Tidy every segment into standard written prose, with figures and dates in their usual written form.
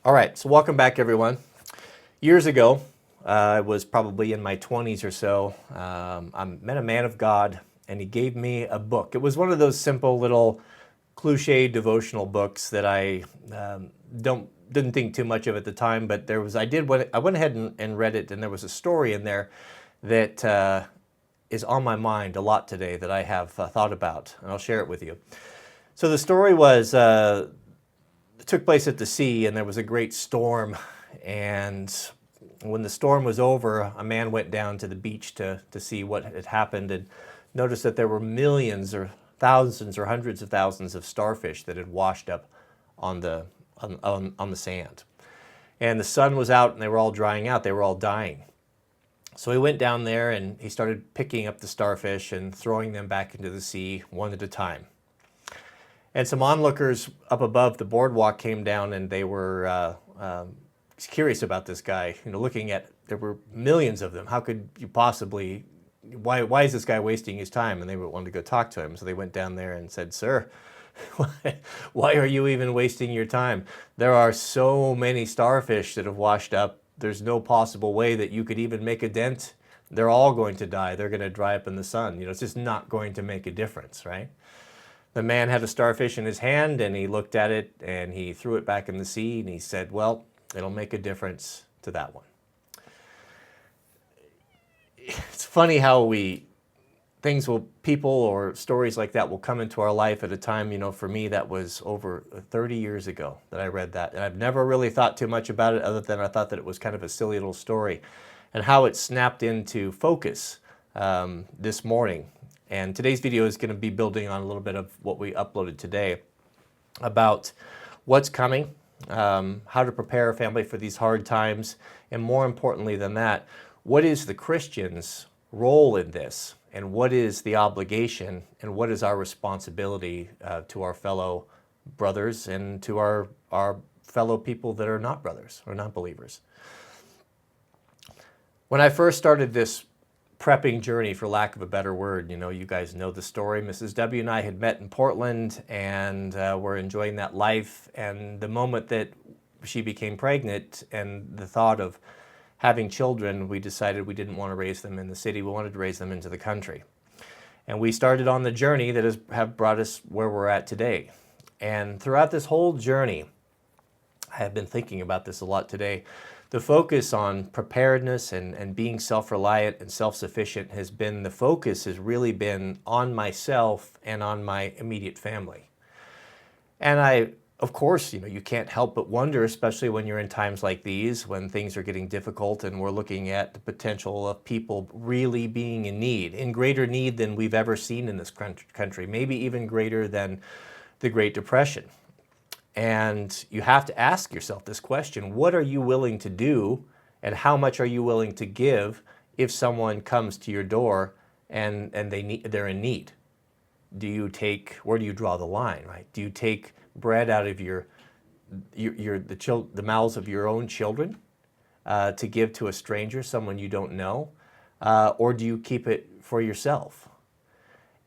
All right, so welcome back, everyone. Years ago, I was probably in my 20s or so. I met a man of God, and he gave me a book. It was one of those simple little cliche devotional books that I didn't think too much of at the time. But I went ahead and read it, and there was a story in there that is on my mind a lot today that I have thought about, and I'll share it with you. So the story was. It took place at the sea, and there was a great storm, and when the storm was over, a man went down to the beach to see what had happened and noticed that there were millions or thousands or hundreds of thousands of starfish that had washed up on the sand. And the sun was out, and they were all drying out. They were all dying. So he went down there, and he started picking up the starfish and throwing them back into the sea one at a time. And some onlookers up above the boardwalk came down, and they were curious about this guy. Looking at, there were millions of them. How could you possibly? Why is this guy wasting his time? And they wanted to go talk to him. So they went down there and said, "Sir, why are you even wasting your time? There are so many starfish that have washed up. There's no possible way that you could even make a dent. They're all going to die. They're going to dry up in the sun. It's just not going to make a difference, right?" The man had a starfish in his hand, and he looked at it, and he threw it back in the sea, and he said, "Well, it'll make a difference to that one." It's funny how people or stories like that will come into our life at a time, for me, that was over 30 years ago that I read that. And I've never really thought too much about it, other than I thought that it was kind of a silly little story, and how it snapped into focus this morning. And today's video is going to be building on a little bit of what we uploaded today about what's coming, how to prepare a family for these hard times, and more importantly than that, what is the Christian's role in this, and what is the obligation, and what is our responsibility to our fellow brothers and to our fellow people that are not brothers or not believers. When I first started this prepping journey, for lack of a better word, you guys know the story. Mrs. W and I had met in Portland, and were enjoying that life. And the moment that she became pregnant and the thought of having children, we decided we didn't want to raise them in the city. We wanted to raise them into the country. And we started on the journey that have brought us where we're at today. And throughout this whole journey, I have been thinking about this a lot today. The focus on preparedness and being self-reliant and self-sufficient has really been on myself and on my immediate family. And of course, you can't help but wonder, especially when you're in times like these, when things are getting difficult and we're looking at the potential of people really being in greater need than we've ever seen in this country, maybe even greater than the Great Depression. And you have to ask yourself this question: what are you willing to do, and how much are you willing to give if someone comes to your door and they're in need? Where do you draw the line, right? Do you take bread out of the mouths of your own children to give to a stranger, someone you don't know, or do you keep it for yourself?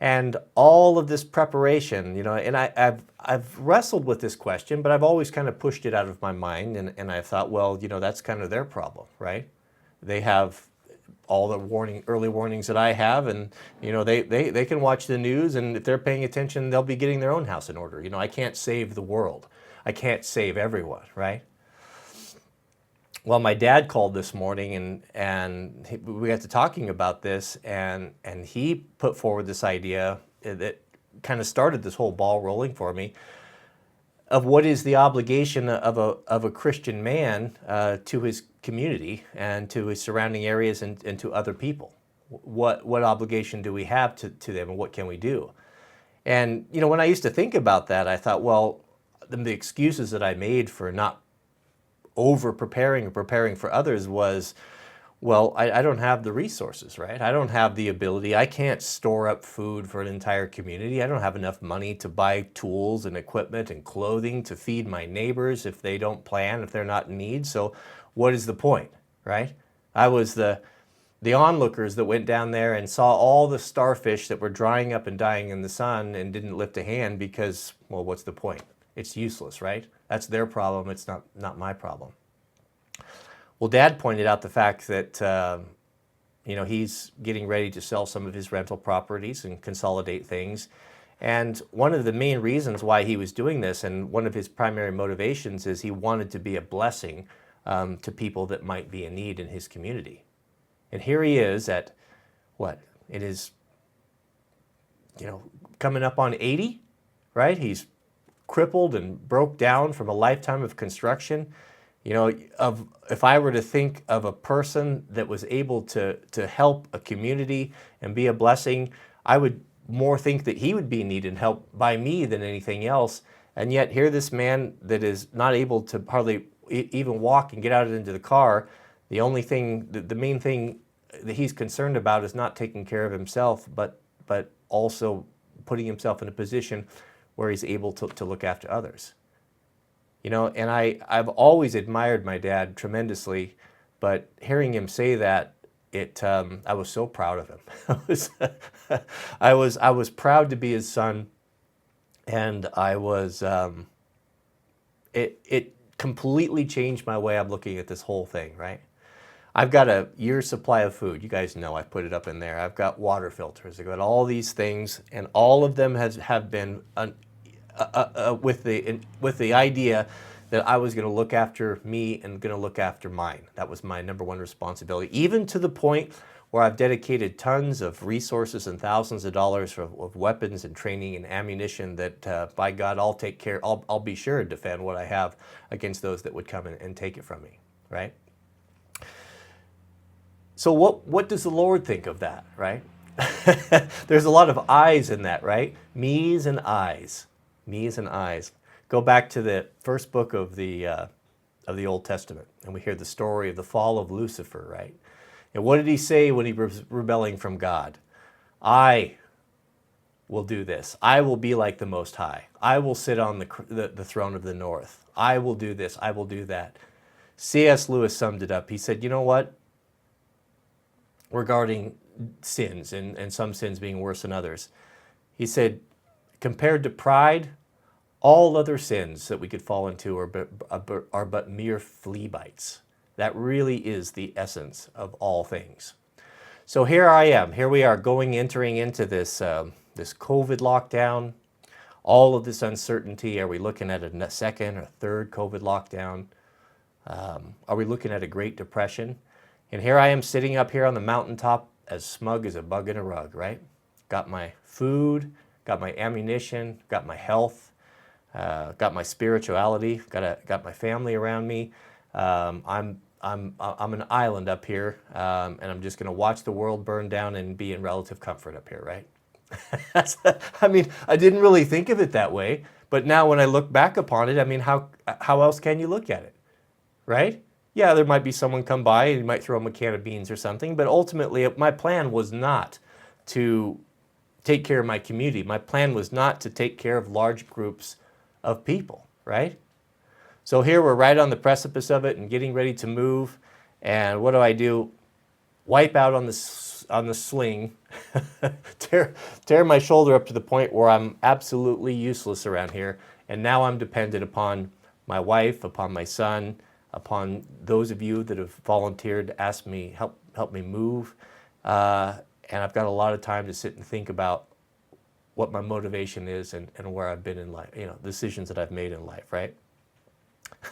And all of this preparation, and I've wrestled with this question, but I've always kind of pushed it out of my mind, and I thought, well, that's kind of their problem, right? They have all the early warnings that I have, and they can watch the news, and if they're paying attention, they'll be getting their own house in order. I can't save the world. I can't save everyone, right? Well, my dad called this morning, and we got to talking about this, and he put forward this idea that kind of started this whole ball rolling for me of what is the obligation of a Christian man to his community and to his surrounding areas and to other people. What obligation do we have to them, and what can we do? And when I used to think about that, I thought, well, the excuses that I made for not over-preparing or preparing for others was, well, I don't have the resources, right? I don't have the ability. I can't store up food for an entire community. I don't have enough money to buy tools and equipment and clothing to feed my neighbors if they don't plan, if they're not in need. So what is the point, right? I was the onlookers that went down there and saw all the starfish that were drying up and dying in the sun and didn't lift a hand because, well, what's the point? it's useless, right? That's their problem. It's not my problem. Well, Dad pointed out the fact that he's getting ready to sell some of his rental properties and consolidate things. And one of the main reasons why he was doing this, and one of his primary motivations, is he wanted to be a blessing to people that might be in need in his community. And here he is at, what, it is, coming up on 80, right? He's crippled and broke down from a lifetime of construction. If I were to think of a person that was able to help a community and be a blessing, I would more think that he would be needed help by me than anything else. And yet here this man that is not able to hardly even walk and get out into the car, the main thing that he's concerned about is not taking care of himself, but also putting himself in a position where he's able to look after others. And I've always admired my dad tremendously, but hearing him say that, I was so proud of him. I was proud to be his son, and it completely changed my way I'm looking at this whole thing, right? I've got a year's supply of food. You guys know I put it up in there. I've got water filters. I've got all these things, and all of them have been with the idea that I was going to look after me and going to look after mine. That was my number one responsibility, even to the point where I've dedicated tons of resources and thousands of dollars of weapons and training and ammunition that, by God, I'll take care. I'll be sure to defend what I have against those that would come and take it from me, right? So what does the Lord think of that, right? There's a lot of I's in that, right? Me's and I's. Me's and I's. Go back to the first book of the Old Testament, and we hear the story of the fall of Lucifer, right? And what did he say when he was rebelling from God? I will do this. I will be like the Most High. I will sit on the throne of the north. I will do this. I will do that. C.S. Lewis summed it up. He said, you know what? Regarding sins, and some sins being worse than others, he said, compared to pride, all other sins that we could fall into are but mere flea bites. That really is the essence of all things. So here I am. Here we are entering into this COVID lockdown, all of this uncertainty. Are we looking at a second or third COVID lockdown? Are we looking at a Great Depression? And here I am sitting up here on the mountaintop as smug as a bug in a rug, right? Got my food, got my ammunition, got my health, got my spirituality, got my family around me. I'm an island up here, and I'm just going to watch the world burn down and be in relative comfort up here, right? I didn't really think of it that way, but now when I look back upon it, how else can you look at it, right? Yeah, there might be someone come by and you might throw them a can of beans or something, but ultimately my plan was not to take care of my community. My plan was not to take care of large groups of people, right? So here we're right on the precipice of it and getting ready to move. And what do? Wipe out on the sling, tear my shoulder up to the point where I'm absolutely useless around here. And now I'm dependent upon my wife, upon my son, upon those of you that have volunteered to ask me, help me move. And I've got a lot of time to sit and think about what my motivation is and where I've been in life, decisions that I've made in life, right?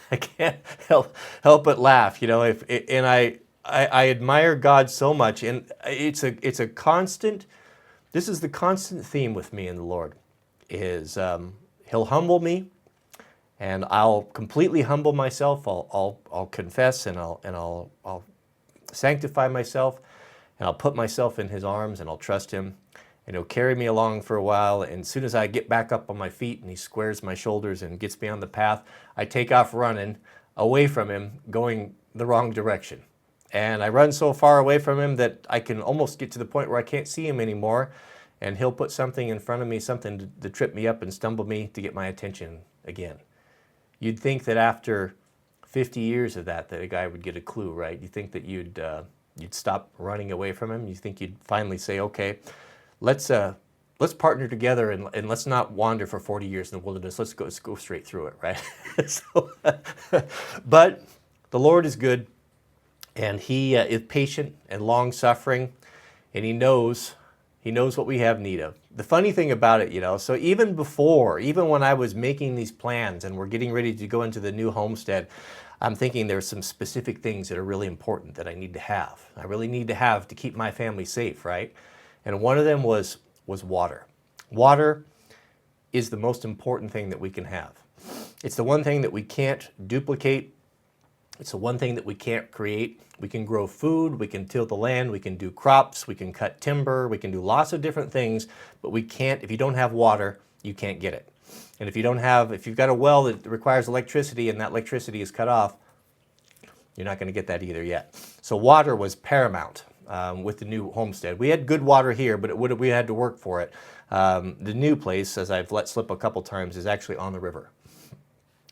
I can't help but laugh, and I admire God so much, and it's a constant. This is the constant theme with me and the Lord, is He'll humble me, and I'll completely humble myself. I'll confess, and I'll sanctify myself, and I'll put myself in His arms, and I'll trust Him, and He'll carry me along for a while. And as soon as I get back up on my feet and He squares my shoulders and gets me on the path, I take off running away from Him, going the wrong direction. And I run so far away from Him that I can almost get to the point where I can't see Him anymore, and He'll put something in front of me, something to trip me up and stumble me to get my attention again. You'd think that after 50 years of that a guy would get a clue, right? You think that you'd stop running away from Him. You think you'd finally say, okay, let's let's partner together and let's not wander for 40 years in the wilderness. Let's go straight through it, right? So, but the Lord is good, and He is patient and long-suffering, and He knows what we have need of. The funny thing about it, so even when I was making these plans and we're getting ready to go into the new homestead, I'm thinking there's some specific things that are really important that I need to have. I really need to have to keep my family safe, right? And one of them was water. Water is the most important thing that we can have. It's the one thing that we can't duplicate. It's the one thing that we can't create. We can grow food, we can till the land, we can do crops, we can cut timber, we can do lots of different things, but we can't, if you don't have water, you can't get it. And if you've got a well that requires electricity and that electricity is cut off, you're not going to get that either yet. So water was paramount with the new homestead. We had good water here, but we had to work for it. The new place, as I've let slip a couple times, is actually on the river.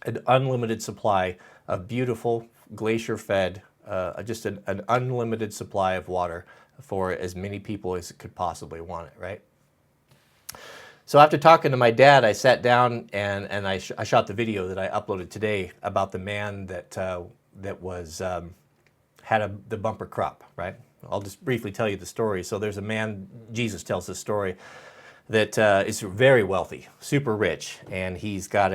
An unlimited supply of beautiful glacier-fed, just an unlimited supply of water for as many people as could possibly want it, right? So after talking to my dad, I sat down and I shot the video that I uploaded today about the man that had the bumper crop, right? I'll just briefly tell you the story. So there's a man, Jesus tells this story, that is very wealthy, super rich, and he's got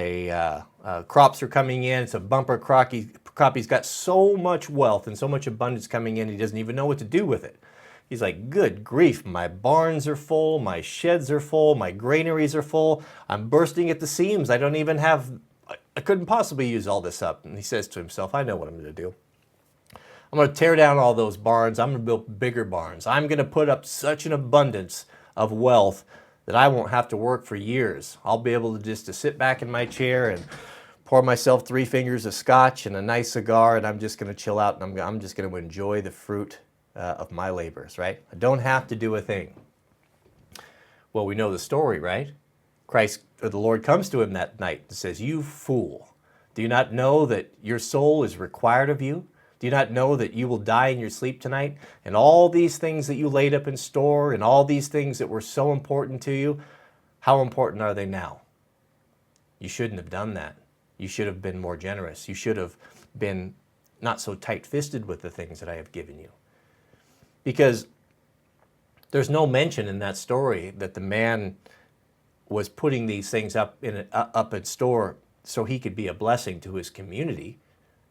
crops are coming in. It's a bumper crop. He's got so much wealth and so much abundance coming in, he doesn't even know what to do with it. He's like, good grief, my barns are full, my sheds are full, my granaries are full. I'm bursting at the seams. I couldn't possibly use all this up. And he says to himself, I know what I'm going to do. I'm going to tear down all those barns. I'm going to build bigger barns. I'm going to put up such an abundance of wealth that I won't have to work for years. I'll be able to just sit back in my chair and pour myself 3 fingers of scotch and a nice cigar, and I'm just going to chill out, and I'm just going to enjoy the fruit of my labors, right? I don't have to do a thing. Well, we know the story, right? The Lord comes to him that night and says, you fool, do you not know that your soul is required of you? Do you not know that you will die in your sleep tonight? And all these things that you laid up in store and all these things that were so important to you, how important are they now? You shouldn't have done that. You should have been more generous. You should have been not so tight-fisted with the things that I have given you. Because there's no mention in that story that the man was putting these things up in store so he could be a blessing to his community,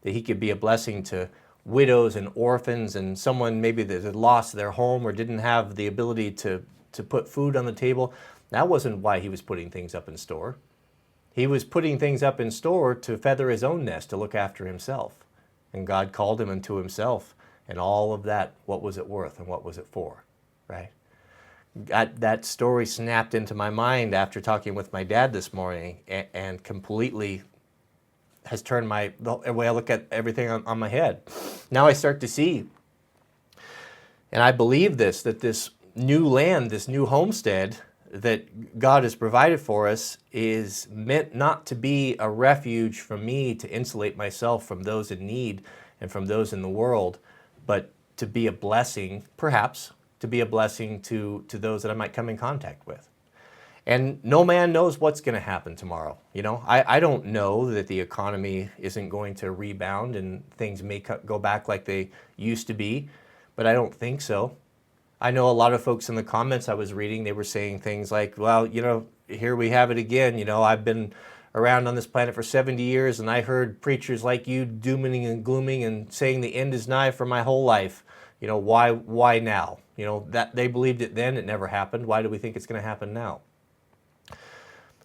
that he could be a blessing to widows and orphans and someone maybe that had lost their home or didn't have the ability to put food on the table. That wasn't why he was putting things up in store. He was putting things up in store to feather his own nest, to look after himself. And God called him unto himself. And all of that, what was it worth and what was it for, right? That story snapped into my mind after talking with my dad this morning and completely has turned the way I look at everything on my head. Now I start to see, and I believe that this new land, this new homestead that God has provided for us is meant not to be a refuge for me to insulate myself from those in need and from those in the world, but to be a blessing, perhaps, to be a blessing to those that I might come in contact with. And no man knows what's going to happen tomorrow. I don't know that the economy isn't going to rebound and things may go back like they used to be, but I don't think so. I know a lot of folks in the comments I was reading, they were saying things like, well, here we have it again. I've been around on this planet for 70 years and I heard preachers like you dooming and glooming and saying the end is nigh for my whole life. Why now? That they believed it then, it never happened. Why do we think it's going to happen now?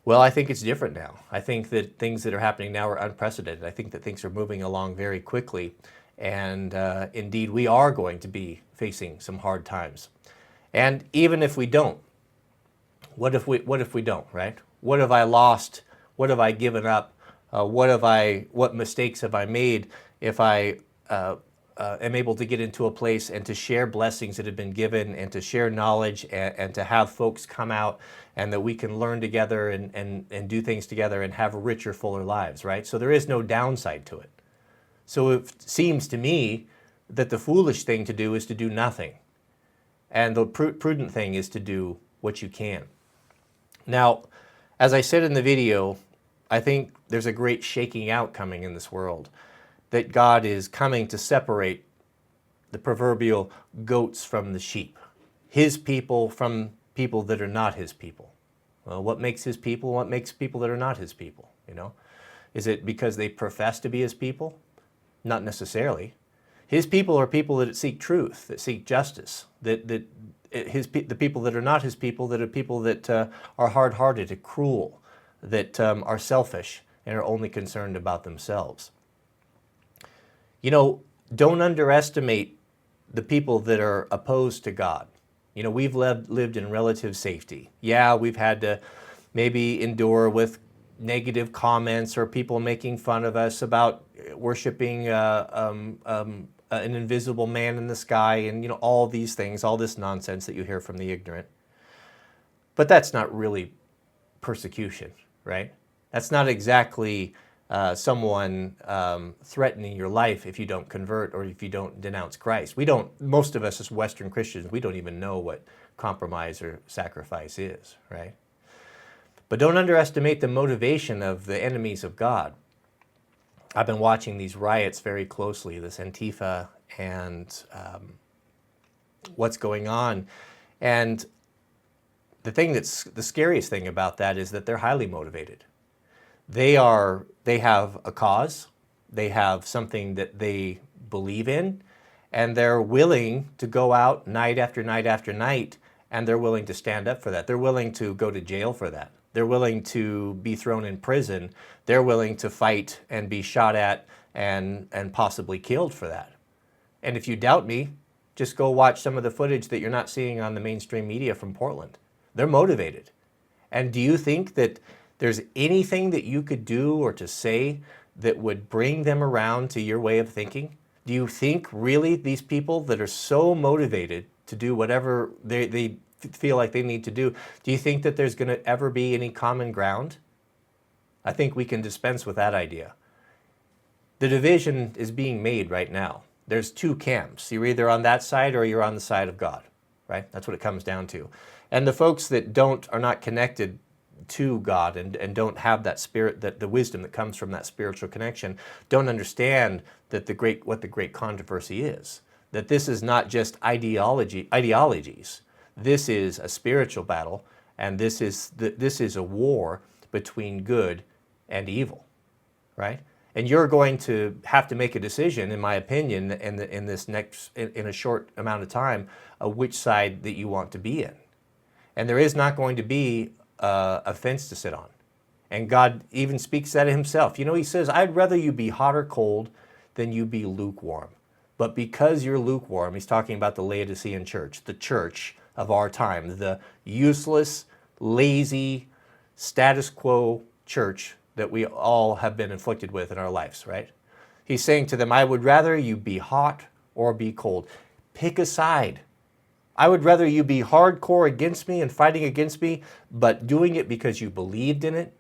Well, I think it's different now. I think that things that are happening now are unprecedented. I think that things are moving along very quickly. And indeed, we are going to be facing some hard times. And even if we don't, what if we don't, right? What have I lost? What have I given up? What mistakes have I made if I am able to get into a place and to share blessings that have been given and to share knowledge and to have folks come out and that we can learn together and do things together and have richer, fuller lives, right? So there is no downside to it. So it seems to me that the foolish thing to do is to do nothing. And the prudent thing is to do what you can. Now, as I said in the video, I think there's a great shaking out coming in this world, that God is coming to separate the proverbial goats from the sheep, his people from people that are not his people. Well, what makes his people? What makes people that are not his people? Is it because they profess to be his people? Not necessarily. His people are people that seek truth, that seek justice, the people that are not his people, that are people that are hard-hearted and cruel, that are selfish and are only concerned about themselves. Don't underestimate the people that are opposed to God. We've lived in relative safety. Yeah, we've had to maybe endure with negative comments or people making fun of us about worshiping an invisible man in the sky and all these things, all this nonsense that you hear from the ignorant. But that's not really persecution, right? That's not exactly someone threatening your life if you don't convert or if you don't denounce Christ. Most of us as Western Christians, we don't even know what compromise or sacrifice is, right? But don't underestimate the motivation of the enemies of God. I've been watching these riots very closely, this Antifa and what's going on. And the scariest thing about that is that they're highly motivated. They have a cause, they have something that they believe in, and they're willing to go out night after night after night, and they're willing to stand up for that. They're willing to go to jail for that. They're willing to be thrown in prison. They're willing to fight and be shot at and possibly killed for that. And if you doubt me, just go watch some of the footage that you're not seeing on the mainstream media from Portland. They're motivated. And do you think that there's anything that you could do or to say that would bring them around to your way of thinking? Do you think really these people that are so motivated to do whatever they feel like they need to do you think that there's going to ever be any common ground? I think we can dispense with that idea. The division is being made right now. There's two camps. You're either on that side or you're on the side of God, right? That's what it comes down to. And the folks that are not connected to God and don't have that spirit, that the wisdom that comes from that spiritual connection, don't understand that what the great controversy is. That this is not just ideologies. This is a spiritual battle, and this is a war between good and evil, right? And you're going to have to make a decision, in my opinion, in a short amount of time, of which side that you want to be in. And there is not going to be a fence to sit on. And God even speaks that himself. He says, I'd rather you be hot or cold than you be lukewarm. But because you're lukewarm, he's talking about the Laodicean church, the church of our time, the useless, lazy, status quo church that we all have been inflicted with in our lives, right? He's saying to them, I would rather you be hot or be cold. Pick a side. I would rather you be hardcore against me and fighting against me, but doing it because you believed in it,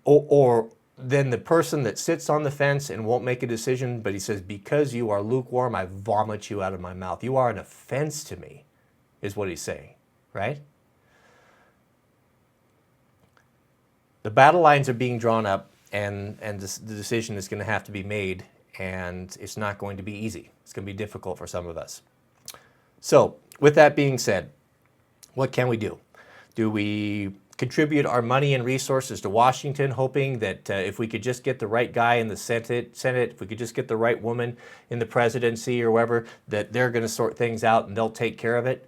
or than the person that sits on the fence and won't make a decision, but he says, because you are lukewarm, I vomit you out of my mouth. You are an offense to me, is what he's saying, right? The battle lines are being drawn up, and the decision is going to have to be made, and it's not going to be easy. It's going to be difficult for some of us. So, with that being said, what can we do? Do we contribute our money and resources to Washington, hoping that if we could just get the right guy in the Senate, if we could just get the right woman in the presidency or wherever, that they're going to sort things out and they'll take care of it?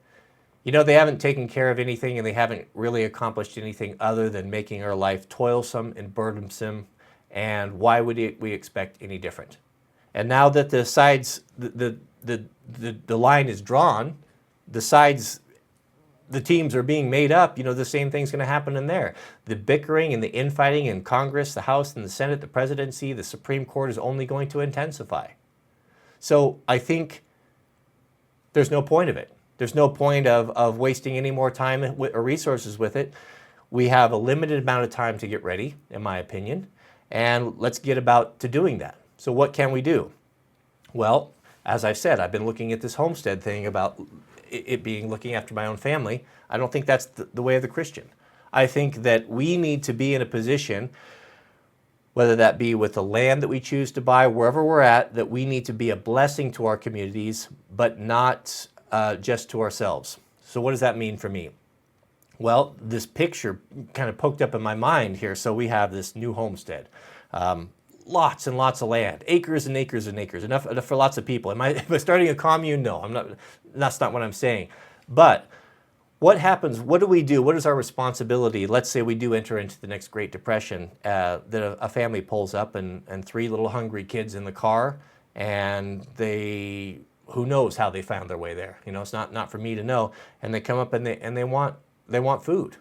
They haven't taken care of anything, and they haven't really accomplished anything other than making our life toilsome and burdensome. And why would we expect any different? And now that the sides, the line is drawn, the teams are being made up, the same thing's going to happen in there. The bickering and the infighting in Congress, the House and the Senate, the presidency, the Supreme Court is only going to intensify. So I think there's no point of it. There's no point of wasting any more time or resources with it. We have a limited amount of time to get ready, in my opinion, and let's get about to doing that. So what can we do? Well, As I've said, I've been looking at this homestead thing about it being looking after my own family. I don't think that's the way of the Christian. I think that we need to be in a position, whether that be with the land that we choose to buy, wherever we're at, that we need to be a blessing to our communities, but not just to ourselves. So what does that mean for me? Well, this picture kind of poked up in my mind here. So we have this new homestead, lots and lots of land, acres and acres and acres, enough for lots of people. Am I starting a commune? No, I'm not. That's not what I'm saying. But what happens? What do we do? What is our responsibility? Let's say we do enter into the next Great Depression, that a family pulls up and 3 little hungry kids in the car, and they, who knows how they found their way there? You know, it's not for me to know. And they come up and they want food,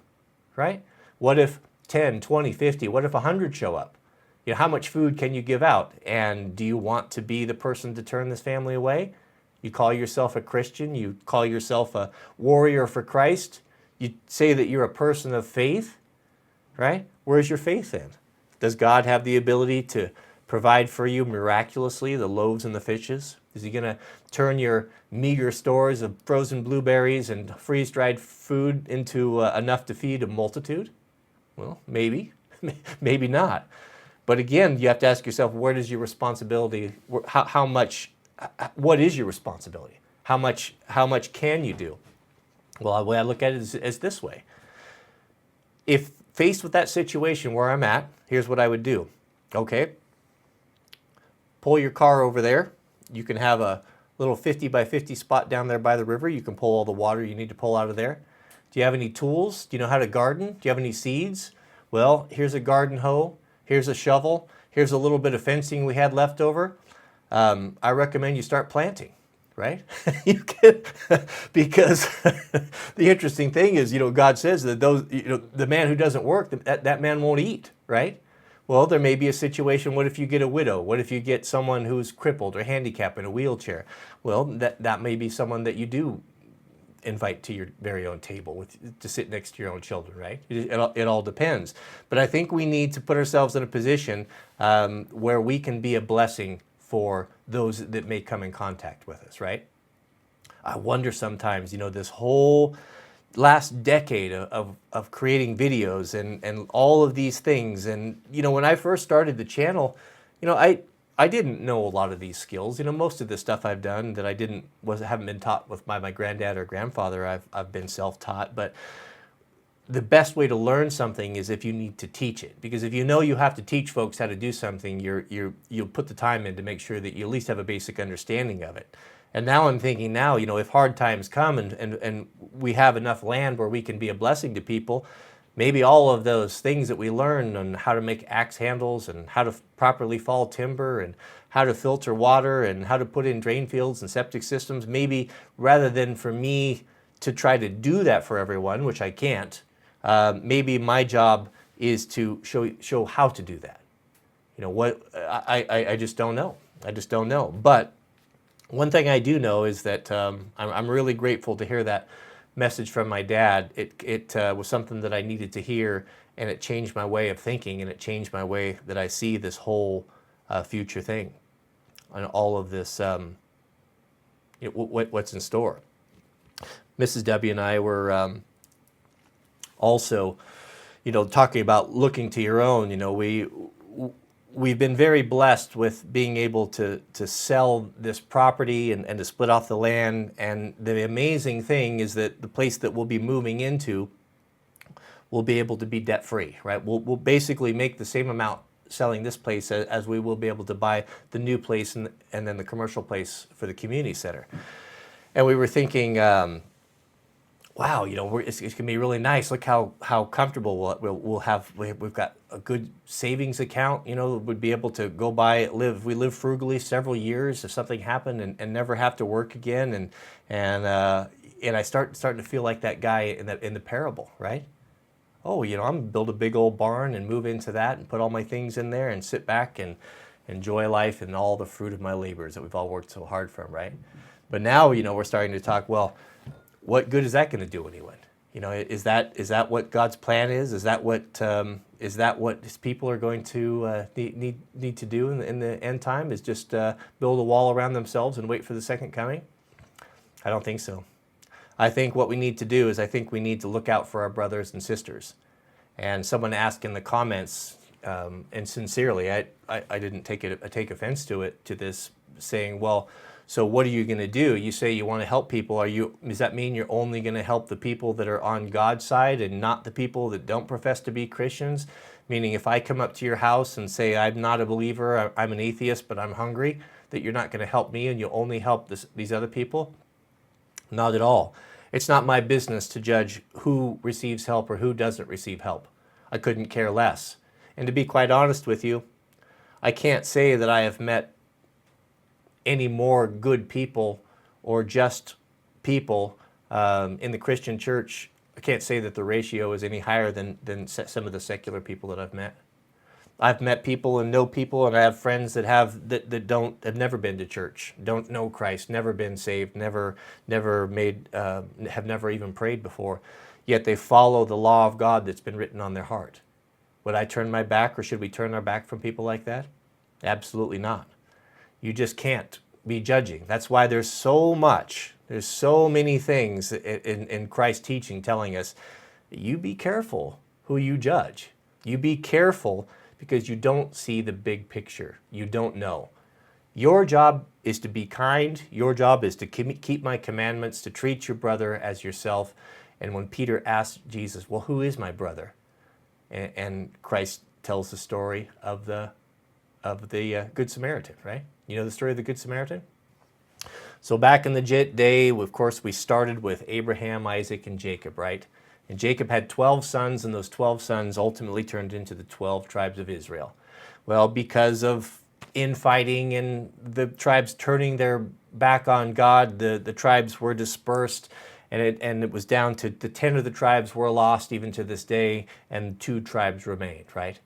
right? What if 10, 20, 50, what if 100 show up? You know, how much food can you give out? And do you want to be the person to turn this family away? You call yourself a Christian, you call yourself a warrior for Christ, you say that you're a person of faith, right? Where's your faith in? Does God have the ability to provide for you miraculously the loaves and the fishes? Is he going to turn your meager stores of frozen blueberries and freeze-dried food into enough to feed a multitude? Well, maybe, maybe not. But again, you have to ask yourself, where does your responsibility, how much, what is your responsibility? How much can you do? Well, the way I look at it is this way. If faced with that situation where I'm at, here's what I would do. Okay, pull your car over there. You can have a little 50 by 50 spot down there by the river. You can pull all the water you need to pull out of there. Do you have any tools? Do you know how to garden? Do you have any seeds? Well, here's a garden hoe. Here's a shovel. Here's a little bit of fencing we had left over. I recommend you start planting, right? You can, because the interesting thing is, you know, God says that those, you know, the man who doesn't work, that man won't eat, right? Well, there may be a situation, what if you get a widow? What if you get someone who's crippled or handicapped in a wheelchair? Well, that may be someone that you do invite to your very own table to sit next to your own children, right? It all depends. But I think we need to put ourselves in a position where we can be a blessing for those that may come in contact with us, right? I wonder sometimes, you know, this whole last decade of creating videos and all of these things. And, you know, when I first started the channel, you know, I didn't know a lot of these skills. You know, most of the stuff I've done that haven't been taught with my granddad or grandfather, I've been self-taught. But the best way to learn something is if you need to teach it. Because if you know you have to teach folks how to do something, you'll put the time in to make sure that you at least have a basic understanding of it. And now I'm thinking now, you know, if hard times come and we have enough land where we can be a blessing to people, maybe all of those things that we learn on how to make axe handles and how to properly fall timber and how to filter water and how to put in drain fields and septic systems, maybe rather than for me to try to do that for everyone, which I can't, maybe my job is to show how to do that. You know, what I just don't know. I just don't know. But one thing I do know is that I'm really grateful to hear that message from my dad. It was something that I needed to hear, and it changed my way of thinking, and it changed my way that I see this whole future thing and all of this, you know, what's in store. Mrs. W and I were also, you know, talking about looking to your own. You know, we've been very blessed with being able to sell this property and to split off the land. And the amazing thing is that the place that we'll be moving into will be able to be debt-free, right? We'll basically make the same amount selling this place as we will be able to buy the new place and then the commercial place for the community center. And we were thinking, wow, you know, it's going to be really nice. Look how comfortable we'll have. We've got a good savings account. You know, we'd be able to go we live frugally several years if something happened and never have to work again. And I starting to feel like that guy in the parable, right? Oh, you know, I'm gonna build a big old barn and move into that and put all my things in there and sit back and enjoy life and all the fruit of my labors that we've all worked so hard from, right? But now, you know, we're starting to talk, well, what good is that going to do anyone? Is that what God's plan is? Is that what His people are going to need to do in the end time? Is just build a wall around themselves and wait for the second coming? I don't think so. I think what we need to do is we need to look out for our brothers and sisters. And someone asked in the comments, and sincerely, I didn't take offense to this, saying, well, so what are you going to do? You say you want to help people. Does that mean you're only going to help the people that are on God's side and not the people that don't profess to be Christians? Meaning if I come up to your house and say I'm not a believer, I'm an atheist, but I'm hungry, that you're not going to help me and you'll only help these other people? Not at all. It's not my business to judge who receives help or who doesn't receive help. I couldn't care less. And to be quite honest with you, I can't say that I have met any more good people or just people in the Christian church. I can't say that the ratio is any higher than some of the secular people that I've met. I've met people and know people, and I have friends that have never been to church, don't know Christ, never been saved, never have never even prayed before, yet they follow the law of God that's been written on their heart. Would I turn my back, or should we turn our back from people like that? Absolutely not. You just can't be judging. That's why there's so many things in Christ's teaching telling us, you be careful who you judge. You be careful because you don't see the big picture. You don't know. Your job is to be kind. Your job is to keep my commandments, to treat your brother as yourself. And when Peter asked Jesus, well, who is my brother? And Christ tells the story of the Good Samaritan, right? You know the story of the Good Samaritan? So back in the day, of course, we started with Abraham, Isaac, and Jacob, right? And Jacob had 12 sons, and those 12 sons ultimately turned into the 12 tribes of Israel. Well, because of infighting and the tribes turning their back on God, the tribes were dispersed, and it was down to the 10 of the tribes were lost even to this day, and 2 tribes remained, right?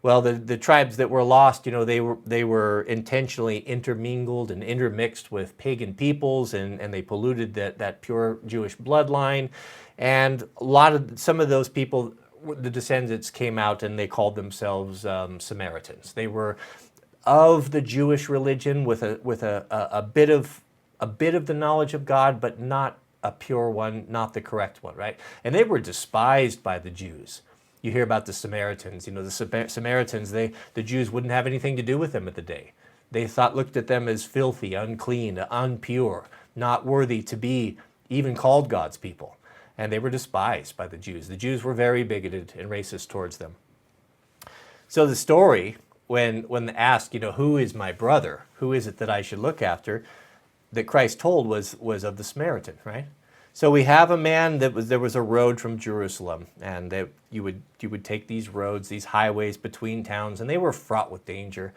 Well, the tribes that were lost, they were intentionally intermingled and intermixed with pagan peoples, and they polluted that pure Jewish bloodline. And some of those people, the descendants came out and they called themselves Samaritans. They were of the Jewish religion with a bit of the knowledge of God, but not a pure one, not the correct one, right? And they were despised by the Jews. You hear about the Samaritans. The Samaritans, the Jews wouldn't have anything to do with them at the day. They looked at them as filthy, unclean, impure, not worthy to be even called God's people. And they were despised by the Jews. The Jews were very bigoted and racist towards them. So the story, when asked, who is my brother? Who is it that I should look after? That Christ told was of the Samaritan, right? So we have a man there was a road from Jerusalem, and you would take these roads, these highways between towns, and they were fraught with danger.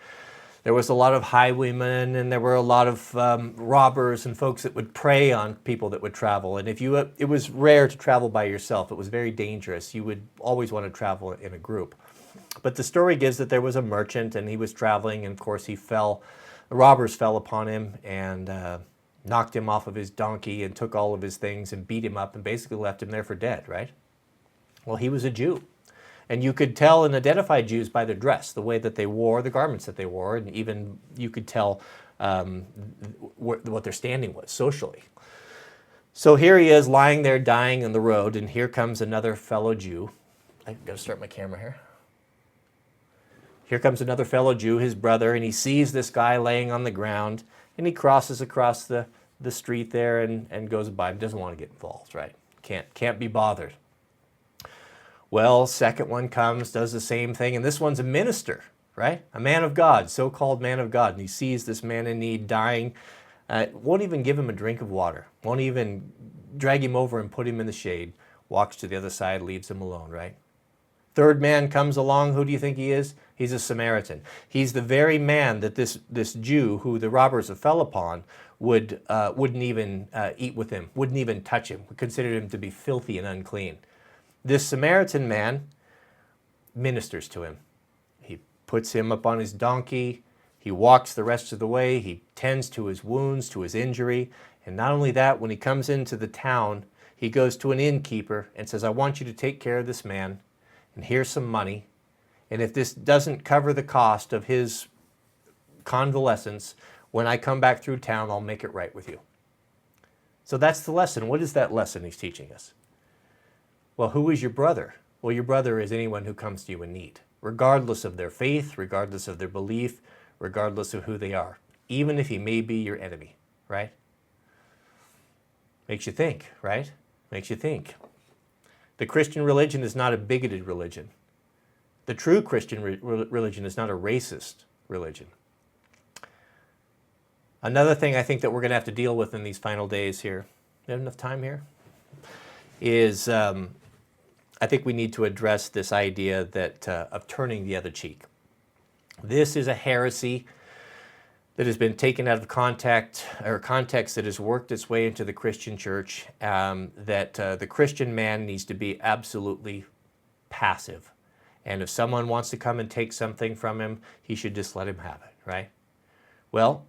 There was a lot of highwaymen, and there were a lot of robbers and folks that would prey on people that would travel. And it was rare to travel by yourself. It was very dangerous. You would always want to travel in a group. But the story gives that there was a merchant, and he was traveling, and of course the robbers fell upon him and knocked him off of his donkey and took all of his things and beat him up and basically left him there for dead, right? Well, he was a Jew. And you could tell and identify Jews by their dress, the way that they wore, the garments that they wore, and even you could tell what their standing was socially. So here he is lying there dying on the road, and here comes another fellow Jew. I've got to start my camera here. Here comes another fellow Jew, his brother, and he sees this guy laying on the ground, and he crosses across the street there and goes by. He doesn't want to get involved, right? Can't be bothered. Well, second one comes, does the same thing, and this one's a minister, right? A man of God, so-called man of God, and he sees this man in need dying, won't even give him a drink of water, won't even drag him over and put him in the shade, walks to the other side, leaves him alone, right? Third man comes along. Who do you think he is? He's a Samaritan. He's the very man that this Jew, who the robbers fell upon, wouldn't even eat with him, wouldn't even touch him, considered him to be filthy and unclean. This Samaritan man ministers to him. He puts him up on his donkey. He walks the rest of the way. He tends to his wounds, to his injury. And not only that, when he comes into the town, He goes to an innkeeper and says, I want you to take care of this man, and here's some money. And if this doesn't cover the cost of his convalescence, when I come back through town, I'll make it right with you. So that's the lesson. What is that lesson he's teaching us? Well, who is your brother? Well, your brother is anyone who comes to you in need, regardless of their faith, regardless of their belief, regardless of who they are, even if he may be your enemy, right? Makes you think, right? Makes you think. The Christian religion is not a bigoted religion. The true Christian religion is not a racist religion. Another thing I think that we're going to have to deal with in these final days here, we have enough time here, is I think we need to address this idea that of turning the other cheek. This is a heresy that has been taken out of context that has worked its way into the Christian church, that the Christian man needs to be absolutely passive. And if someone wants to come and take something from him, he should just let him have it, right? Well,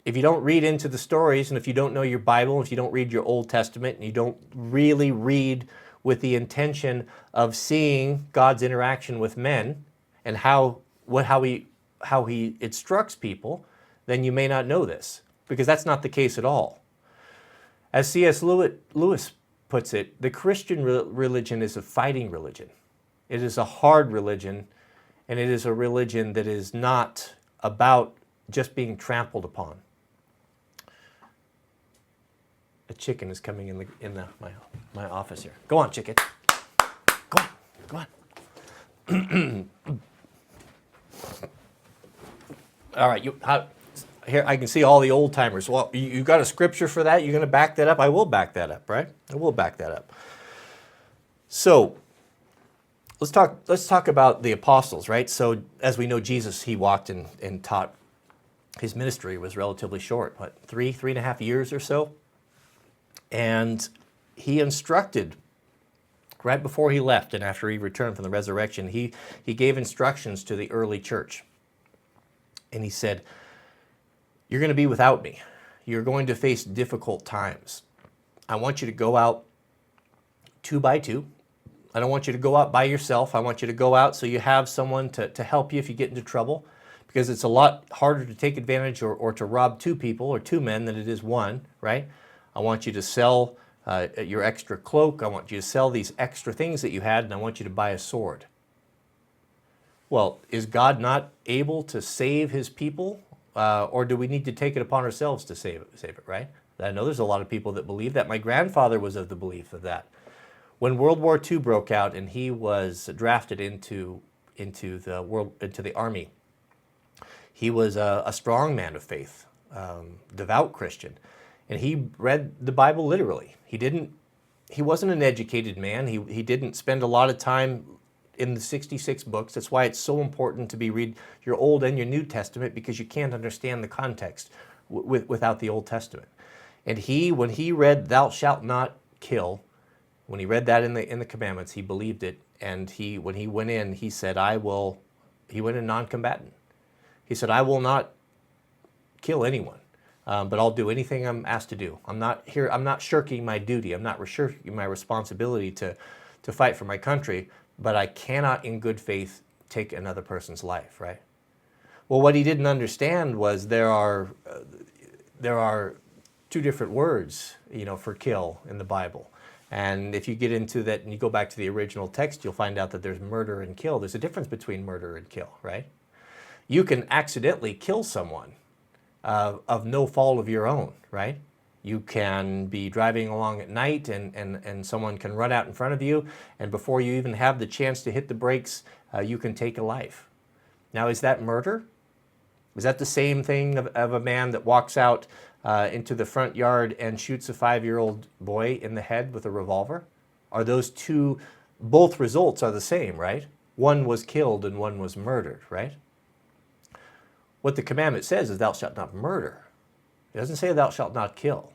if you don't read into the stories, and if you don't know your Bible, if you don't read your Old Testament, and you don't really read with the intention of seeing God's interaction with men and how he instructs people, then you may not know this, because that's not the case at all. As C.S. Lewis puts it, the Christian religion is a fighting religion. It is a hard religion, and it is a religion that is not about just being trampled upon. A chicken is coming in my office here. Go on, chicken. Go on. All right, here I can see all the old timers. Well, you got a scripture for that? You're going to back that up? I will back that up, right? I will back that up. So let's talk about the apostles, right? So as we know, Jesus, he walked and taught. His ministry was relatively short, what, 3.5 years or so? And he instructed right before he left and after he returned from the resurrection, he gave instructions to the early church. And he said, you're going to be without me. You're going to face difficult times. I want you to go out 2 by 2. I don't want you to go out by yourself. I want you to go out so you have someone to help you if you get into trouble, because it's a lot harder to take advantage or to rob 2 people or 2 men than it is 1, right? I want you to sell your extra cloak. I want you to sell these extra things that you had, and I want you to buy a sword. Well, is God not able to save his people? Or do we need to take it upon ourselves to save it, right? I know there's a lot of people that believe that. My grandfather was of the belief of that. When World War II broke out and he was drafted into the army, he was a strong man of faith, devout Christian, and he read the Bible literally. He wasn't an educated man. He didn't spend a lot of time in the 66 books. That's why it's so important to read your Old and your New Testament, because you can't understand the context without the Old Testament. And when he read "Thou shalt not kill," when he read that in the commandments, he believed it. And when he went in, he said, he went in non-combatant. He said, I will not kill anyone, but I'll do anything I'm asked to do. I'm not shirking my duty. I'm not shirking my responsibility to fight for my country, but I cannot in good faith take another person's life, right? Well, what he didn't understand was there are 2 different words, for kill in the Bible. And if you get into that and you go back to the original text, you'll find out that there's murder and kill. There's a difference between murder and kill, right? You can accidentally kill someone of no fault of your own, right? You can be driving along at night and someone can run out in front of you, and before you even have the chance to hit the brakes, you can take a life. Now, is that murder? Is that the same thing of a man that walks out into the front yard and shoots a 5-year-old boy in the head with a revolver? Are those two, both results are the same, right? One was killed and one was murdered, right? What the commandment says is thou shalt not murder. It doesn't say thou shalt not kill.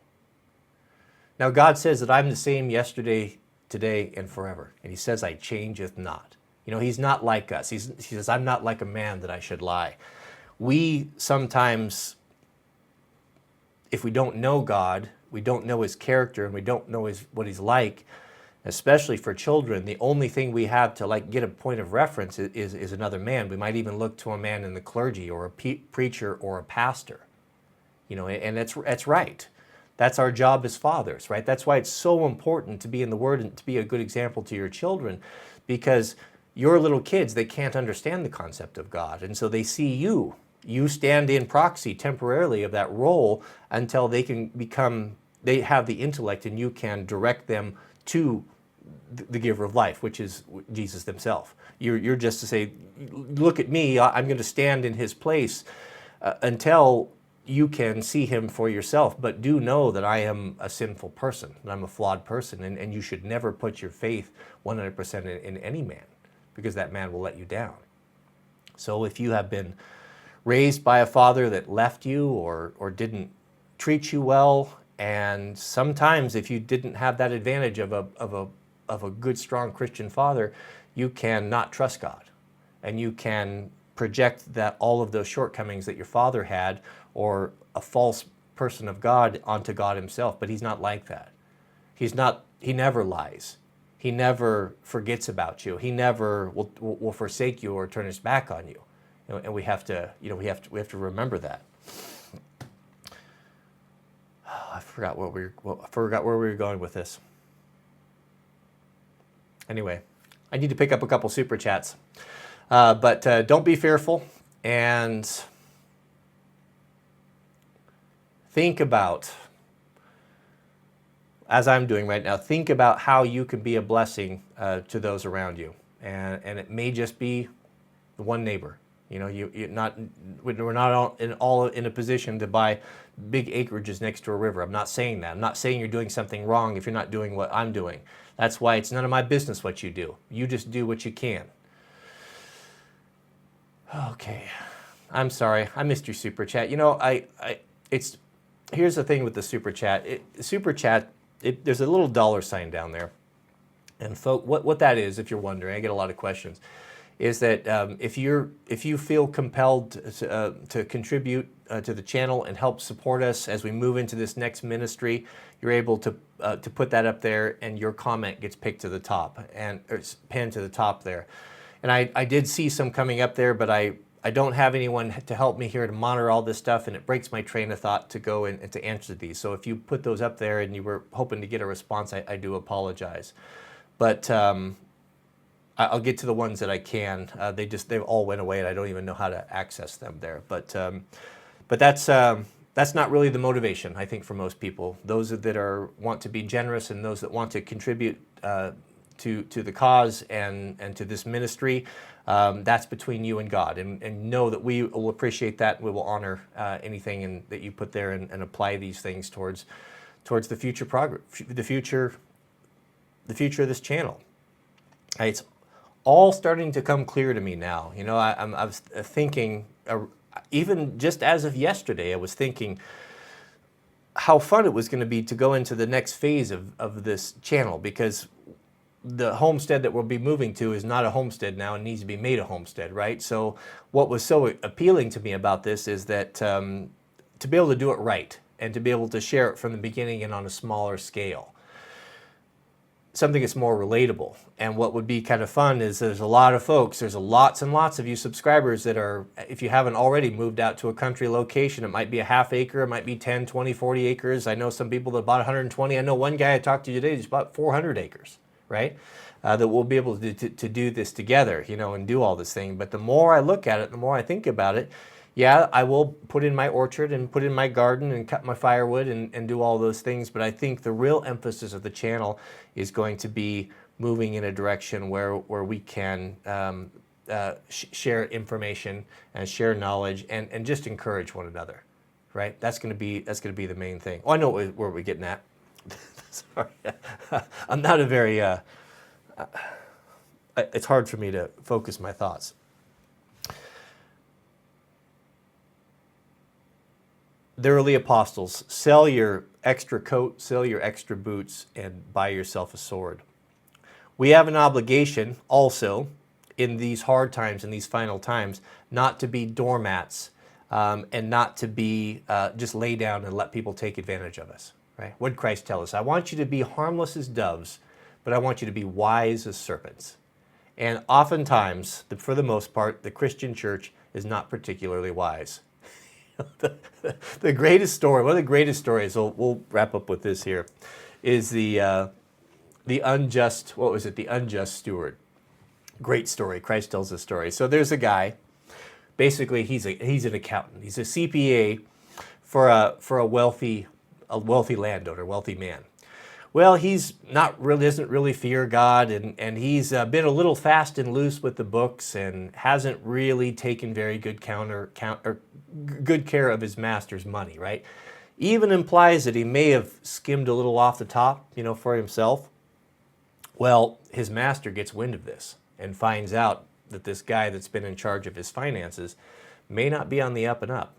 Now God says that I'm the same yesterday, today, and forever. And he says I changeth not. He's not like us. He says I'm not like a man that I should lie. We sometimes, if we don't know God, we don't know his character and we don't know what he's like, especially for children, the only thing we have to like get a point of reference is another man. We might even look to a man in the clergy or a preacher or a pastor, and that's right. That's our job as fathers, right? That's why it's so important to be in the Word and to be a good example to your children, because your little kids, they can't understand the concept of God. And so they see you. You stand in proxy temporarily of that role until they have the intellect and you can direct them to the giver of life, which is Jesus himself. You're just to say, look at me, I'm going to stand in his place until you can see him for yourself. But do know that I am a sinful person, and I'm a flawed person, and you should never put your faith 100% in any man, because that man will let you down. So if you have been raised by a father that left you or didn't treat you well, and sometimes if you didn't have that advantage of a good, strong Christian father, you can not trust God, and you can project that all of those shortcomings that your father had, or a false person of God, onto God himself. But he's not like that. He never lies. He never forgets about you. He never will forsake you or turn his back on you. And we have to remember that. I forgot where we were going with this. Anyway, I need to pick up a couple super chats. But don't be fearful, and think about, as I'm doing right now, think about how you can be a blessing to those around you. And it may just be the one neighbor. We're not all in a position to buy big acreages next to a river. I'm not saying that. I'm not saying you're doing something wrong if you're not doing what I'm doing. That's why it's none of my business what you do. You just do what you can. Okay, I'm sorry. I missed your super chat. Here's the thing with the super chat. There's a little dollar sign down there, and what that is, if you're wondering, I get a lot of questions, is that if you feel compelled to contribute to the channel and help support us as we move into this next ministry, you're able to put that up there, and your comment gets picked to the top or it's pinned to the top there. And I did see some coming up there, but I don't have anyone to help me here to monitor all this stuff, and it breaks my train of thought to go and to answer these. So if you put those up there and you were hoping to get a response, I do apologize. But I'll get to the ones that I can. They all went away, and I don't even know how to access them there. But that's not really the motivation, I think, for most people. Those that want to be generous, and those that want to contribute to the cause and to this ministry, that's between you and God, and know that we will appreciate that. We will honor anything that you put there and apply these things towards the future progress, the future of this channel. It's all starting to come clear to me now. I was thinking, even just as of yesterday, I was thinking how fun it was going to be to go into the next phase of this channel, because the homestead that we'll be moving to is not a homestead now and needs to be made a homestead, right? So what was so appealing to me about this is that to be able to do it right and to be able to share it from the beginning and on a smaller scale, something that's more relatable. And what would be kind of fun is there's lots and lots of you subscribers that are, if you haven't already moved out to a country location, it might be a half acre, it might be 10, 20, 40 acres. I know some people that bought 120. I know one guy I talked to today just bought 400 acres. Right? That we'll be able to do this together, and do all this thing. But the more I look at it, the more I think about it, yeah, I will put in my orchard and put in my garden and cut my firewood and do all those things. But I think the real emphasis of the channel is going to be moving in a direction where we can share information and share knowledge and just encourage one another, right? That's going to be the main thing. Oh, I know where we're getting at. Sorry, I'm not a very, it's hard for me to focus my thoughts. The early apostles, sell your extra coat, sell your extra boots, and buy yourself a sword. We have an obligation also in these hard times, in these final times, not to be doormats and not to be just lay down and let people take advantage of us. right? What did Christ tell us? I want you to be harmless as doves, but I want you to be wise as serpents. And oftentimes, for the most part, the Christian church is not particularly wise. The greatest story, one of the greatest stories, we'll wrap up with this here, is the unjust, what was it? The unjust steward. Great story. Christ tells this story. So there's a guy, basically he's an accountant. He's a CPA for a wealthy landowner, wealthy man. Well, he's doesn't really fear God, and he's been a little fast and loose with the books and hasn't really taken very good good care of his master's money, right? Even implies that he may have skimmed a little off the top, for himself. Well, his master gets wind of this and finds out that this guy that's been in charge of his finances may not be on the up and up.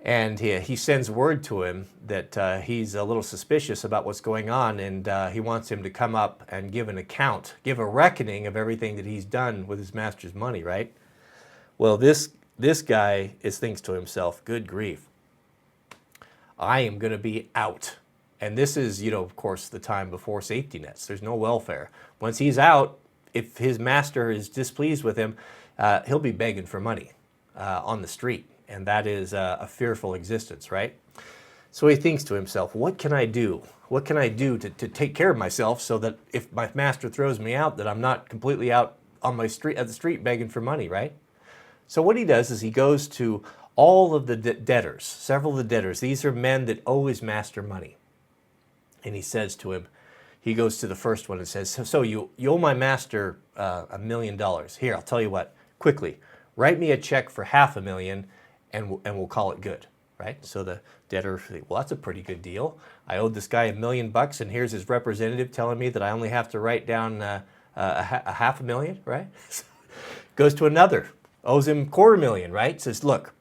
And he sends word to him that he's a little suspicious about what's going on, and he wants him to come up and give an account, give a reckoning of everything that he's done with his master's money, right? Well, this guy thinks to himself, good grief, I am going to be out. And this is, of course, the time before safety nets. There's no welfare. Once he's out, if his master is displeased with him, he'll be begging for money on the street. And that is a fearful existence, right? So he thinks to himself, what can I do? What can I do to take care of myself so that if my master throws me out, that I'm not completely out on my street at the street begging for money, right? So what he does is he goes to all of the debtors, several of the debtors. These are men that owe his master money. And he says to him, he goes to the first one and says, so you owe my master $1 million. Here, I'll tell you what, quickly, write me a check for $500,000 and we'll call it good, right? So the debtor, well, that's a pretty good deal. I owed this guy $1 million, and here's his representative telling me that I only have to write down a $500,000, right? Goes to another, owes him $250,000, right? Says, look,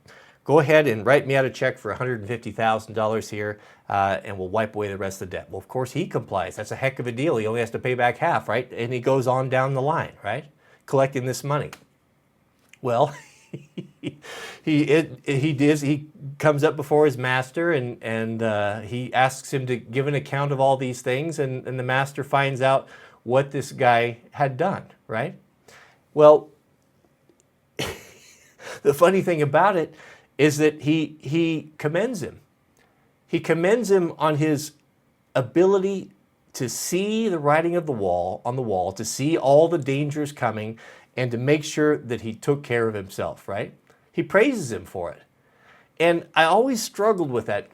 go ahead and write me out a check for $150,000 here, and we'll wipe away the rest of the debt. Well, of course, he complies. That's a heck of a deal. He only has to pay back half, right? And he goes on down the line, right? Collecting this money. Well, he comes up before his master and he asks him to give an account of all these things, and the master finds out what this guy had done, right? Well, the funny thing about it is that he commends him. He commends him on his ability to see the writing of on the wall, to see all the dangers coming, and to make sure that he took care of himself, right? He praises him for it. And I always struggled with that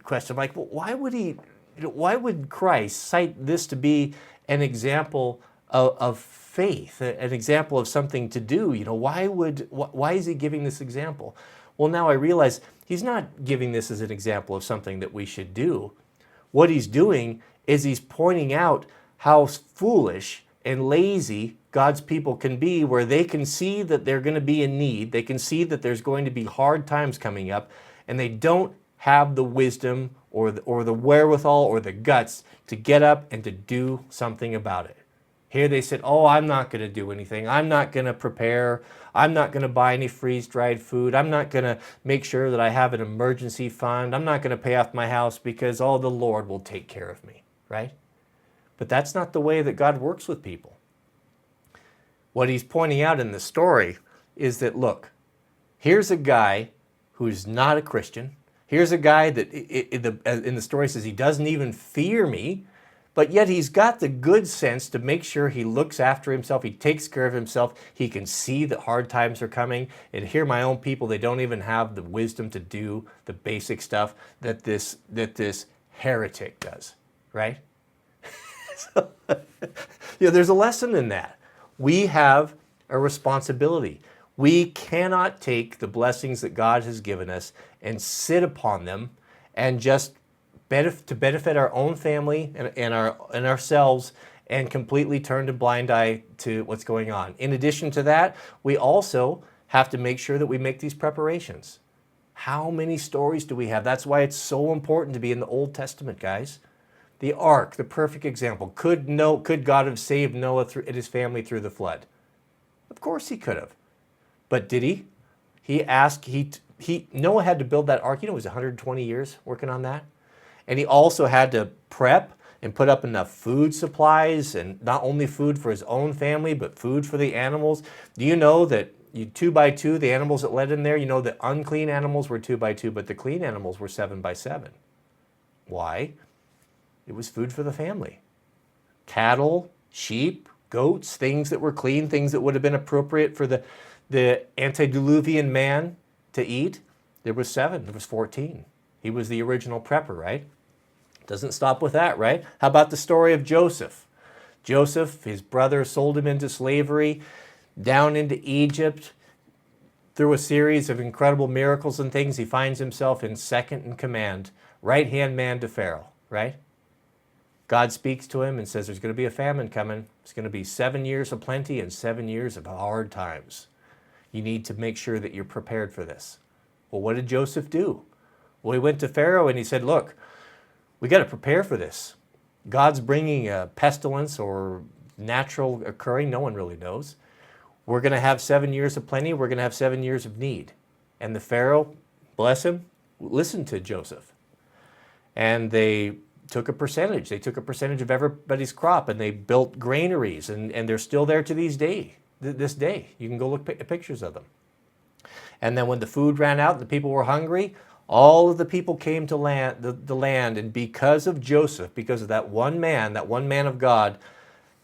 question. I'm like, well, why would Christ cite this to be an example of faith, an example of something to do? Why is he giving this example? Well, now I realize he's not giving this as an example of something that we should do. What he's doing is he's pointing out how foolish and lazy God's people can be, where they can see that they're going to be in need, they can see that there's going to be hard times coming up, and they don't have the wisdom or the wherewithal or the guts to get up and to do something about it. Here they said, oh, I'm not going to do anything. I'm not going to prepare. I'm not going to buy any freeze-dried food. I'm not going to make sure that I have an emergency fund. I'm not going to pay off my house because, oh, the Lord will take care of me, right? But that's not the way that God works with people. What he's pointing out in the story is that, look, here's a guy who's not a Christian. Here's a guy that in the story says he doesn't even fear me, but yet he's got the good sense to make sure he looks after himself. He takes care of himself. He can see that hard times are coming. And here my own people, they don't even have the wisdom to do the basic stuff that this heretic does, right? So, there's a lesson in that. We have a responsibility. We cannot take the blessings that God has given us and sit upon them and just benefit our own family and ourselves and completely turn a blind eye to what's going on. In addition to that, we also have to make sure that we make these preparations. How many stories do we have? That's why it's so important to be in the Old Testament, guys. The ark, the perfect example. Could God have saved Noah and his family through the flood? Of course he could have. But did he? Noah had to build that ark. It was 120 years working on that. And he also had to prep and put up enough food supplies, and not only food for his own family, but food for the animals. Do you know that 2 by 2, the animals that led in there, you know that unclean animals were 2 by 2, but the clean animals were 7 by 7. Why? It was food for the family. Cattle, sheep, goats, things that were clean, things that would have been appropriate for the antediluvian man to eat. There was 7, there was 14. He was the original prepper, right? Doesn't stop with that, right? How about the story of Joseph? Joseph, his brother sold him into slavery, down into Egypt. Through a series of incredible miracles and things, he finds himself in second in command, right-hand man to Pharaoh, right? God speaks to him and says there's going to be a famine coming. It's going to be 7 years of plenty and 7 years of hard times. You need to make sure that you're prepared for this. Well, what did Joseph do? Well, he went to Pharaoh and he said, look, we got to prepare for this. God's bringing a pestilence or natural occurring. No one really knows. We're going to have 7 years of plenty. We're going to have 7 years of need. And the Pharaoh, bless him, listened to Joseph. And they took a percentage. They took a percentage of everybody's crop, and they built granaries, and they're still there to this day. You can go look at pictures of them. And then when the food ran out and the people were hungry, all of the people came to the land, and because of Joseph, because of that one man of God,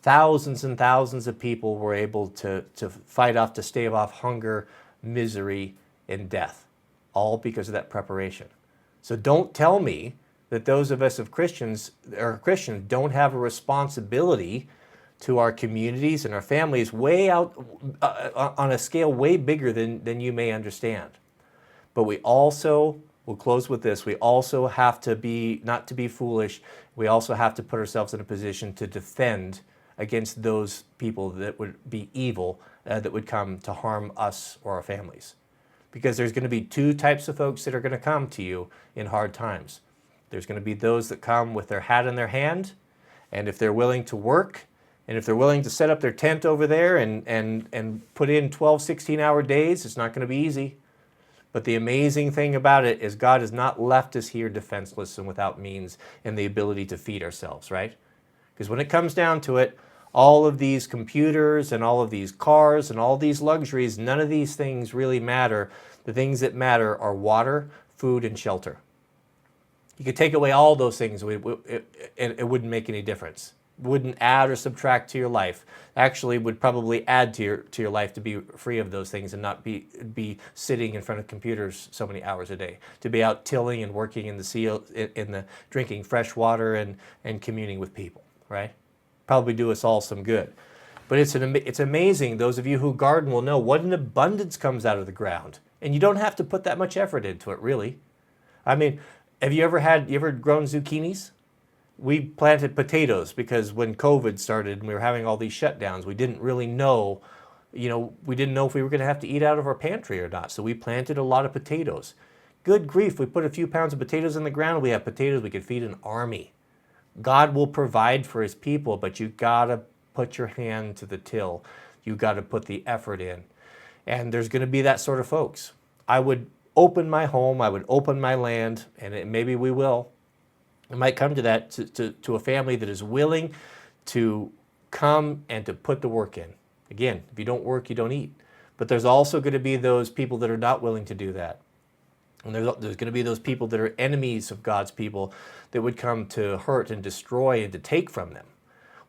thousands and thousands of people were able to fight off, to stave off hunger, misery, and death, all because of that preparation. So don't tell me that those of us Christians don't have a responsibility to our communities and our families way out on a scale way bigger than you may understand. But we also, we'll close with this, we also have to be, not to be foolish, we also have to put ourselves in a position to defend against those people that would be evil, that would come to harm us or our families. Because there's going to be 2 types of folks that are going to come to you in hard times. There's going to be those that come with their hat in their hand, and if they're willing to work, and if they're willing to set up their tent over there and put in 12, 16-hour days, it's not going to be easy. But the amazing thing about it is God has not left us here defenseless and without means and the ability to feed ourselves, right? Because when it comes down to it, all of these computers and all of these cars and all these luxuries, none of these things really matter. The things that matter are water, food, and shelter. You could take away all those things, it wouldn't make any difference. It wouldn't add or subtract to your life. Actually, would probably add to your life to be free of those things and not be sitting in front of computers so many hours a day. To be out tilling and working in the drinking fresh water and communing with people, right? Probably do us all some good. But it's amazing. Those of you who garden will know what an abundance comes out of the ground, and you don't have to put that much effort into it, really. I mean, have you ever grown zucchinis? We planted potatoes because when COVID started and we were having all these shutdowns, we didn't really know, we didn't know if we were going to have to eat out of our pantry or not. So we planted a lot of potatoes. Good grief, we put a few pounds of potatoes in the ground. We have potatoes we could feed an army. God will provide for his people, but you got to put your hand to the till. You got to put the effort in. And there's going to be that sort of folks. I would open my home, I would open my land, and maybe we will. It might come to that, to a family that is willing to come and to put the work in. Again, if you don't work, you don't eat. But there's also going to be those people that are not willing to do that. And there's going to be those people that are enemies of God's people that would come to hurt and destroy and to take from them.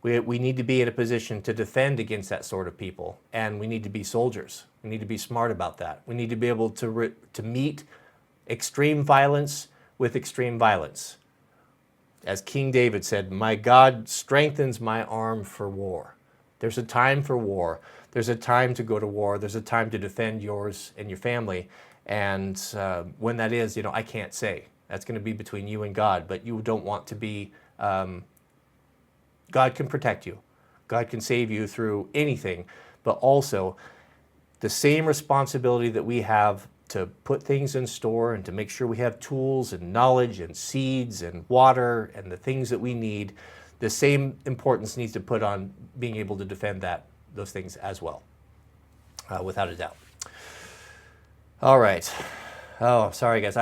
We need to be in a position to defend against that sort of people, and we need to be soldiers. We need to be smart about that. We need to be able to meet extreme violence with extreme violence. As King David said, "My God strengthens my arm for war." There's a time for war. There's a time to go to war. There's a time to defend yours and your family. And when that is, I can't say. That's going to be between you and God. But you don't want to be... God can protect you. God can save you through anything. But also, the same responsibility that we have to put things in store and to make sure we have tools and knowledge and seeds and water and the things that we need, the same importance needs to put on being able to defend those things as well, without a doubt. All right. Oh, sorry, guys.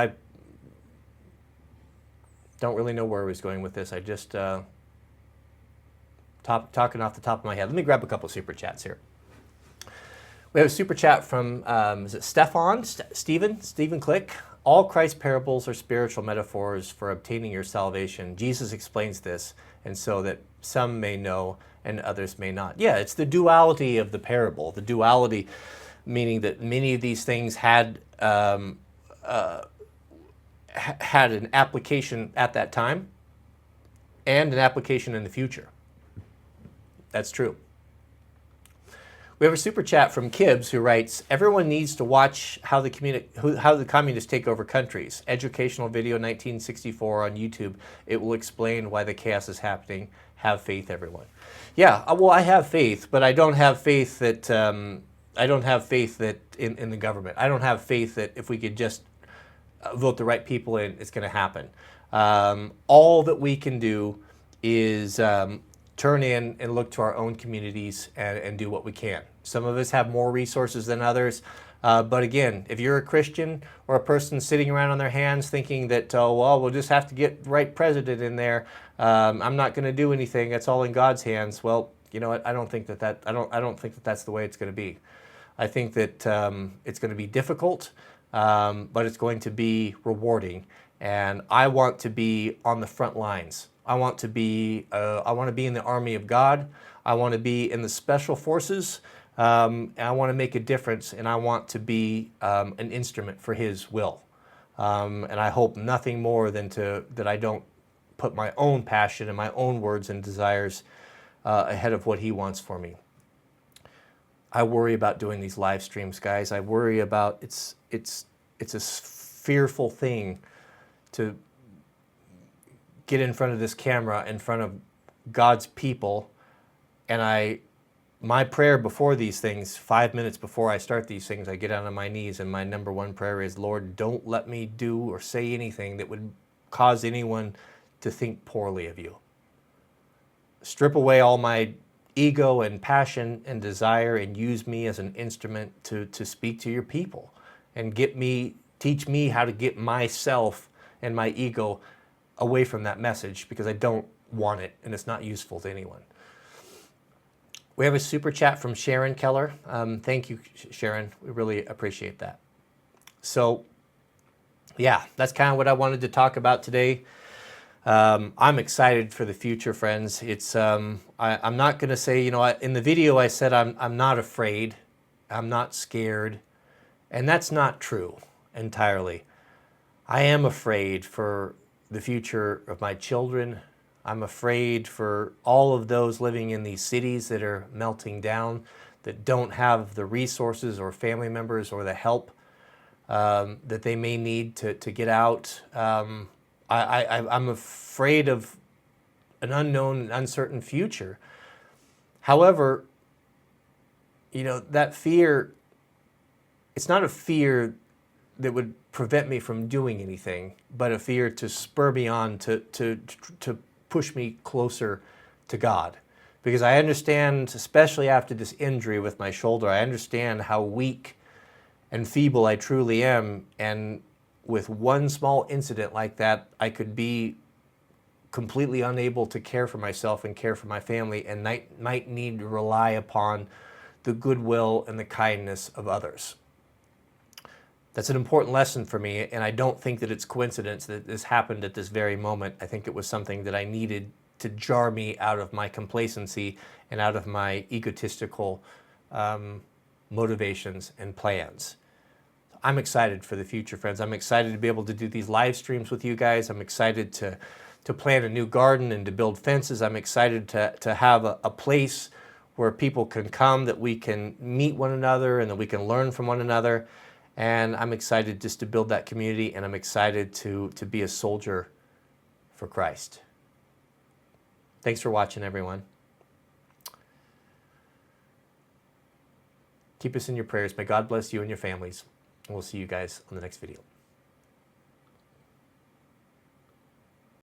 Don't really know where I was going with this. I just talking off the top of my head. Let me grab a couple super chats here. We have a super chat from, is it Stephen Click. All Christ's parables are spiritual metaphors for obtaining your salvation. Jesus explains this, and so that some may know and others may not. Yeah, it's the duality of the parable. The duality meaning that many of these things had an application at that time and an application in the future. That's true. We have a super chat from Kibbs who writes, everyone needs to watch how the communists take over countries. Educational video 1964 on YouTube. It will explain why the chaos is happening. Have faith, everyone. Yeah, well, I have faith, but I don't have faith that in the government. I don't have faith that if we could just vote the right people in, it's going to happen. All that we can do is turn in and look to our own communities and do what we can. Some of us have more resources than others, but again, if you're a Christian or a person sitting around on their hands thinking that, oh, well, we'll just have to get the right president in there, I'm not going to do anything, that's all in God's hands. Well, you know what? I don't think that that's the way it's going to be. I think that it's going to be difficult, but it's going to be rewarding, and I want to be on the front lines. I want to be in the army of God. I want to be in the special forces. And I want to make a difference, and I want to be an instrument for His will. And I hope nothing more than that I don't put my own passion and my own words and desires ahead of what He wants for me. I worry about doing these live streams, guys. I worry about it's a fearful thing to get in front of this camera, in front of God's people, and my prayer before these things, 5 minutes before I start these things, I get on my knees, and my number one prayer is, Lord, don't let me do or say anything that would cause anyone to think poorly of you. Strip away all my ego and passion and desire and use me as an instrument to speak to your people, and teach me how to get myself and my ego away from that message, because I don't want it and it's not useful to anyone. We have a super chat from Sharon Keller. Thank you, Sharon. We really appreciate that. So, yeah, that's kind of what I wanted to talk about today. I'm excited for the future, friends. It's I'm not going to say, in the video I said I'm not afraid, I'm not scared, and that's not true entirely. I am afraid for the future of my children. I'm afraid for all of those living in these cities that are melting down, that don't have the resources or family members or the help that they may need to get out. I'm afraid of an unknown and uncertain future. However, that fear, it's not a fear that would prevent me from doing anything, but a fear to spur me on to push me closer to God. Because I understand, especially after this injury with my shoulder, I understand how weak and feeble I truly am, and with one small incident like that, I could be completely unable to care for myself and care for my family, and might need to rely upon the goodwill and the kindness of others. That's an important lesson for me, and I don't think that it's coincidence that this happened at this very moment. I think it was something that I needed to jar me out of my complacency and out of my egotistical motivations and plans. I'm excited for the future, friends. I'm excited to be able to do these live streams with you guys. I'm excited to plant a new garden and to build fences. I'm excited to have a place where people can come, that we can meet one another and that we can learn from one another. And I'm excited just to build that community, and I'm excited to be a soldier for Christ. Thanks for watching, everyone. Keep us in your prayers. May God bless you and your families. And we'll see you guys on the next video.